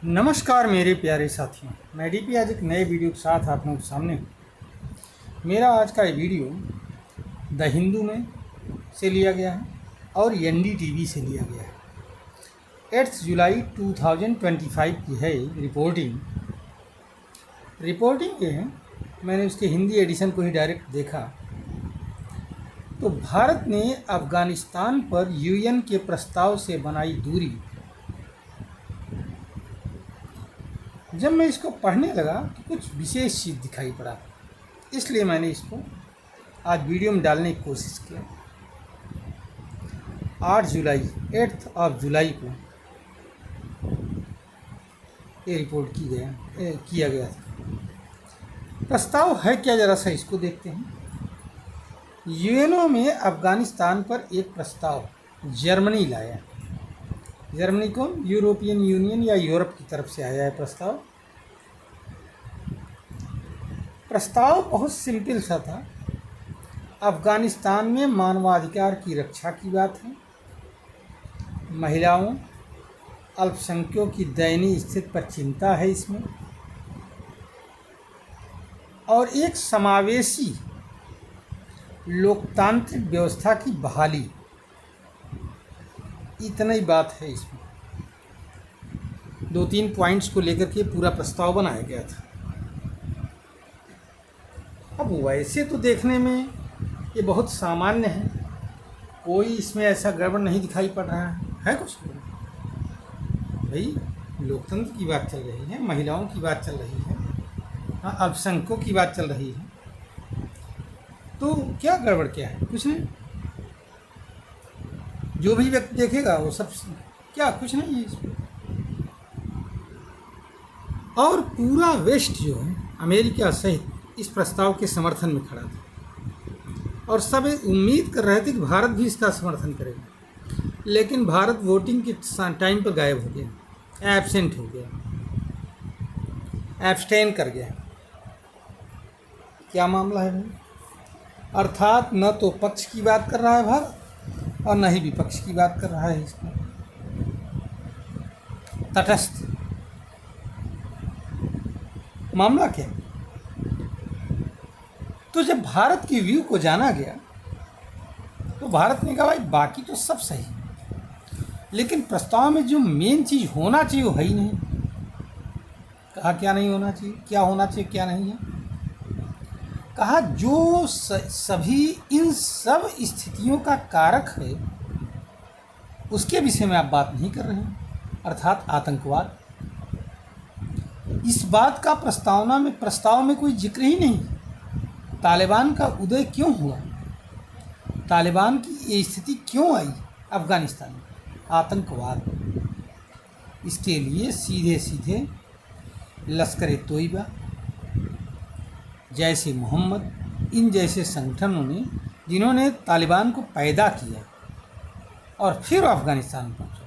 नमस्कार मेरे प्यारे साथियों, मैं डीपी आज एक नए वीडियो के साथ आप लोगों के सामने हूँ। मेरा आज का ये वीडियो द हिंदू में से लिया गया है और एनडीटीवी से लिया गया है। 8 जुलाई 2025 की है रिपोर्टिंग ये है। मैंने उसके हिंदी एडिशन को ही डायरेक्ट देखा तो भारत ने अफ़गानिस्तान पर यूएन के प्रस्ताव से बनाई दूरी। जब मैं इसको पढ़ने लगा तो कुछ विशेष चीज़ दिखाई पड़ा, इसलिए मैंने इसको आज वीडियो में डालने की कोशिश किया। 8 जुलाई को ये रिपोर्ट किया गया था। प्रस्ताव है क्या, ज़रा सा इसको देखते हैं। यूएनओ में अफ़गानिस्तान पर एक प्रस्ताव जर्मनी लाया। जर्मनी कौन? यूरोपियन यूनियन या यूरोप की तरफ से आया है प्रस्ताव बहुत सिंपल सा था। अफ़गानिस्तान में मानवाधिकार की रक्षा की बात है, महिलाओं अल्पसंख्यकों की दयनीय स्थिति पर चिंता है इसमें, और एक समावेशी लोकतांत्रिक व्यवस्था की बहाली, इतना ही बात है इसमें। 2-3 पॉइंट्स को लेकर के पूरा प्रस्ताव बनाया गया था। अब वैसे तो देखने में ये बहुत सामान्य है, कोई इसमें ऐसा गड़बड़ नहीं दिखाई पड़ रहा है कुछ भाई। लोकतंत्र की बात चल रही है, महिलाओं की बात चल रही है, हाँ, अल्पसंख्यकों की बात चल रही है, तो क्या गड़बड़ क्या है? कुछ नहीं। जो भी व्यक्ति देखेगा वो सब क्या, कुछ नहीं है इसमें। और पूरा वेस्ट जो है अमेरिका सहित इस प्रस्ताव के समर्थन में खड़ा था, और सब उम्मीद कर रहे थे कि भारत भी इसका समर्थन करेगा, लेकिन भारत वोटिंग के टाइम पर गायब हो गया, एब्सेंट हो गया, एब्सटेन कर गया। क्या मामला है भाई? अर्थात न तो पक्ष की बात कर रहा है भारत और न ही विपक्ष की बात कर रहा है इसमें, तटस्थ। मामला क्या? तो जब भारत की व्यू को जाना गया तो भारत ने कहा भाई बाकी तो सब सही, लेकिन प्रस्ताव में जो मेन चीज़ होना चाहिए वो है ही नहीं। कहा क्या नहीं होना चाहिए, क्या होना चाहिए क्या नहीं है। कहा जो सभी इन सब स्थितियों का कारक है उसके विषय में आप बात नहीं कर रहे हैं, अर्थात आतंकवाद। इस बात का प्रस्ताव में कोई जिक्र ही नहीं। तालिबान का उदय क्यों हुआ, तालिबान की ये स्थिति क्यों आई अफ़गानिस्तान में? आतंकवाद। इसके लिए सीधे सीधे लश्कर ए तोयबा, जैसे मोहम्मद, इन जैसे संगठनों ने, जिन्होंने तालिबान को पैदा किया और फिर अफ़गानिस्तान पहुंचा,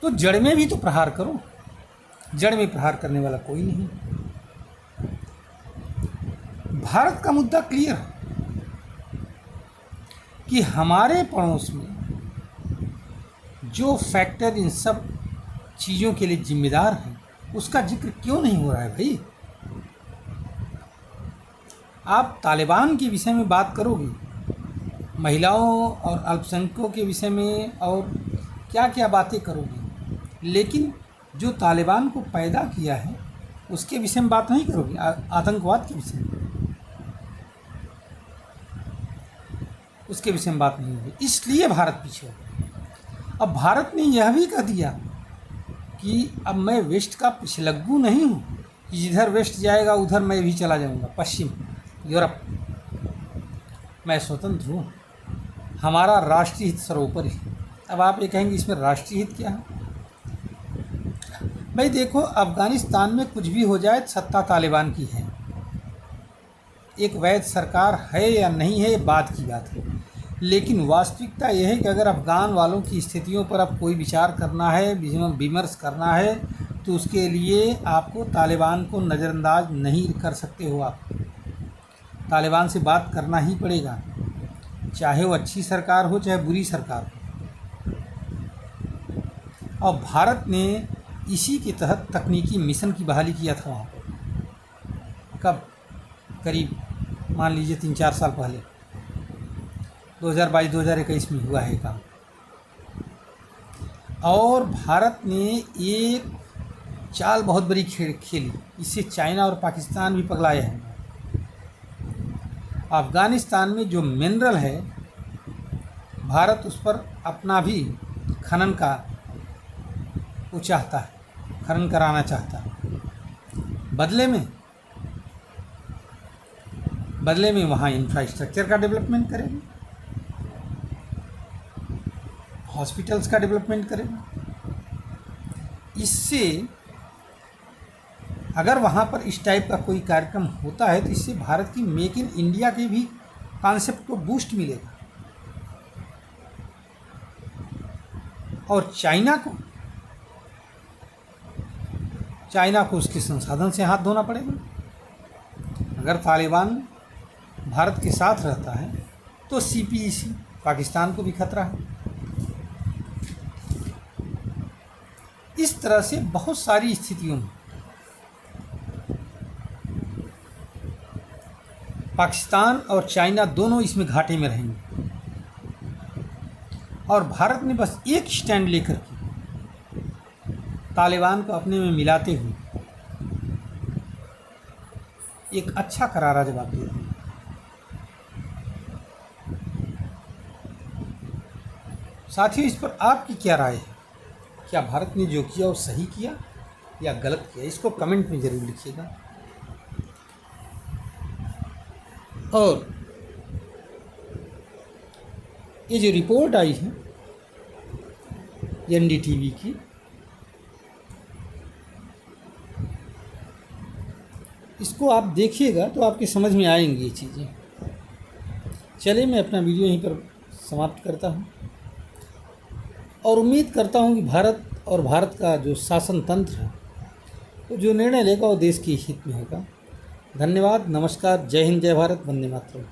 तो जड़ में भी तो प्रहार करो। जड़ में प्रहार करने वाला कोई नहीं। भारत का मुद्दा क्लियर है कि हमारे पड़ोस में जो फैक्टर इन सब चीज़ों के लिए जिम्मेदार हैं उसका जिक्र क्यों नहीं हो रहा है भाई? आप तालिबान के विषय में बात करोगे, महिलाओं और अल्पसंख्यकों के विषय में और क्या क्या बातें करोगे, लेकिन जो तालिबान को पैदा किया है उसके विषय में बात नहीं करोगे, आतंकवाद के विषय में, उसके विषय में बात नहीं होगी। इसलिए भारत पीछे हो गया। अब भारत ने यह भी कह दिया कि अब मैं वेस्ट का पिछलग्गू नहीं हूँ कि जिधर वेस्ट जाएगा उधर मैं भी चला जाऊँगा, पश्चिम यूरोप, मैं स्वतंत्र हूँ, हमारा राष्ट्रीय हित सर्वोपरि है। अब आप ये कहेंगे इसमें राष्ट्रीय हित क्या है? भाई देखो, अफ़गानिस्तान में कुछ भी हो जाए सत्ता तालिबान की है, एक वैध सरकार है या नहीं है बात की बात है, लेकिन वास्तविकता यह है कि अगर अफ़गान वालों की स्थितियों पर अब कोई विचार करना है, विमर्श करना है, तो उसके लिए आपको तालिबान को नज़रअंदाज नहीं कर सकते हो। आप तालिबान से बात करना ही पड़ेगा, चाहे वो अच्छी सरकार हो चाहे बुरी सरकार हो। और भारत ने इसी के तहत तकनीकी मिशन की बहाली किया था वहाँ पर। कब? करीब मान लीजिए 3-4 साल पहले, 2022-2021 में हुआ है काम। और भारत ने एक चाल बहुत बड़ी खेली, इससे चाइना और पाकिस्तान भी पगलाए हैं। अफ़गानिस्तान में जो मिनरल है, भारत उस पर अपना भी खनन का वो चाहता है, खनन कराना चाहता है। बदले में वहाँ इंफ्रास्ट्रक्चर का डेवलपमेंट करेंगे, हॉस्पिटल्स का डेवलपमेंट करेंगे। इससे अगर वहाँ पर इस टाइप का कोई कार्यक्रम होता है तो इससे भारत की मेक इन इंडिया के भी कॉन्सेप्ट को बूस्ट मिलेगा। और चाइना को उसके संसाधन से हाथ धोना पड़ेगा। अगर तालिबान भारत के साथ रहता है तो CPEC पाकिस्तान को भी खतरा है। इस तरह से बहुत सारी स्थितियों में पाकिस्तान और चाइना दोनों इसमें घाटे में रहेंगे। और भारत ने बस एक स्टैंड लेकर के तालिबान को अपने में मिलाते हुए एक अच्छा करारा जवाब दिया। साथियों, इस पर आपकी क्या राय है? क्या भारत ने जो किया वो सही किया या गलत किया? इसको कमेंट में ज़रूर लिखिएगा। और ये जो रिपोर्ट आई है NDTV की, इसको आप देखिएगा तो आपकी समझ में आएंगी ये चीज़ें। चलिए, मैं अपना वीडियो यहीं पर समाप्त करता हूँ और उम्मीद करता हूँ कि भारत और भारत का जो शासन तंत्र है वो जो निर्णय लेगा वो देश के हित में होगा। धन्यवाद, नमस्कार, जय हिंद, जय भारत, वंदे मातरम।